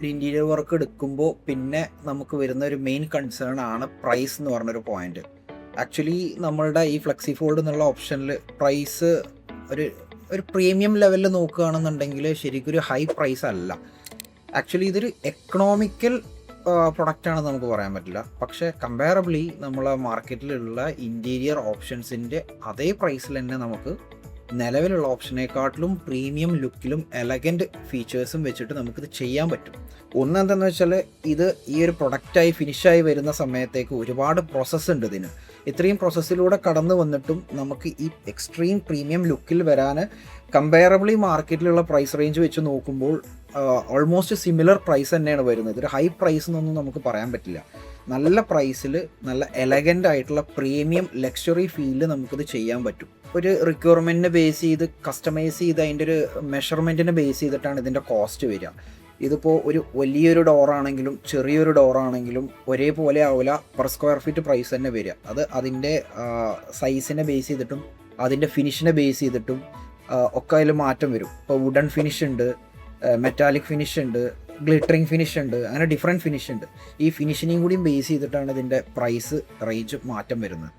Interior work എടുക്കുമ്പോൾ പിന്നെ നമുക്ക് വരുന്ന ഒരു മെയിൻ കൺസേൺ ആണ് പ്രൈസ് എന്ന് പറഞ്ഞൊരു പോയിന്റ്. ആക്ച്വലി നമ്മളുടെ ഈ ഫ്ലെക്സി ഫോൾഡ് എന്നുള്ള ഓപ്ഷനിൽ പ്രൈസ് ഒരു ഒരു പ്രീമിയം ലെവലിൽ നോക്കുകയാണെന്നുണ്ടെങ്കിൽ ശരിക്കും ഒരു ഹൈ പ്രൈസ് അല്ല. ആക്ച്വലി ഇതൊരു എക്കണോമിക്കൽ പ്രൊഡക്റ്റാണെന്ന് നമുക്ക് പറയാൻ പറ്റില്ല. പക്ഷേ കമ്പാരബിളി നമ്മളെ മാർക്കറ്റിലുള്ള ഇൻറ്റീരിയർ ഓപ്ഷൻസിൻ്റെ അതേ പ്രൈസിൽ തന്നെ നമുക്ക് നിലവിലുള്ള ഓപ്ഷനേക്കാട്ടിലും പ്രീമിയം ലുക്കിലും എലഗൻറ്റ് ഫീച്ചേഴ്സും വെച്ചിട്ട് നമുക്കിത് ചെയ്യാൻ പറ്റും. ഒന്ന് എന്താണെന്ന് വെച്ചാൽ ഇത് ഈ ഒരു പ്രൊഡക്റ്റായി ഫിനിഷായി വരുന്ന സമയത്തേക്ക് ഒരുപാട് പ്രോസസ്സ് ഉണ്ട് ഇതിന്. ഇത്രയും പ്രോസസ്സിലൂടെ കടന്നു വന്നിട്ടും നമുക്ക് ഈ എക്സ്ട്രീം പ്രീമിയം ലുക്കിൽ വരാൻ കമ്പയറബിളി മാർക്കറ്റിലുള്ള പ്രൈസ് റേഞ്ച് വെച്ച് നോക്കുമ്പോൾ ഓൾമോസ്റ്റ് സിമിലർ പ്രൈസ് തന്നെയാണ് വരുന്നത്. ഒരു ഹൈ പ്രൈസ് എന്നൊന്നും നമുക്ക് പറയാൻ പറ്റില്ല. നല്ല പ്രൈസിൽ നല്ല എലഗൻ്റ് ആയിട്ടുള്ള പ്രീമിയം ലക്ഷറി ഫീലിൽ നമുക്കിത് ചെയ്യാൻ പറ്റും. ഒരു റിക്വയർമെൻറ്റിനെ ബേസ് ചെയ്ത് കസ്റ്റമൈസ് ചെയ്ത് അതിൻ്റെ ഒരു മെഷർമെൻറ്റിനെ ബേസ് ചെയ്തിട്ടാണ് ഇതിൻ്റെ കോസ്റ്റ് വരിക. ഇതിപ്പോൾ ഒരു വലിയൊരു ഡോറാണെങ്കിലും ചെറിയൊരു ഡോറാണെങ്കിലും ഒരേപോലെ ആവില്ല പെർ സ്ക്വയർ ഫീറ്റ് പ്രൈസ് തന്നെ വരിക. അത് അതിൻ്റെ സൈസിനെ ബേസ് ചെയ്തിട്ടും അതിൻ്റെ ഫിനിഷിനെ ബേസ് ചെയ്തിട്ടും ഒക്കെ അതിൽ മാറ്റം വരും. ഇപ്പോൾ വുഡൻ ഫിനിഷ് ഉണ്ട്, മെറ്റാലിക് ഫിനിഷ് ഉണ്ട്, ഗ്ലിറ്ററിങ് ഫിനിഷ് ഉണ്ട്, അങ്ങനെ ഡിഫറെൻറ്റ് ഫിനിഷ് ഉണ്ട്. ഈ ഫിനിഷിനെയും കൂടിയും ബേസ് ചെയ്തിട്ടാണ് ഇതിൻ്റെ പ്രൈസ് റേഞ്ച് മാറ്റം വരുന്നത്.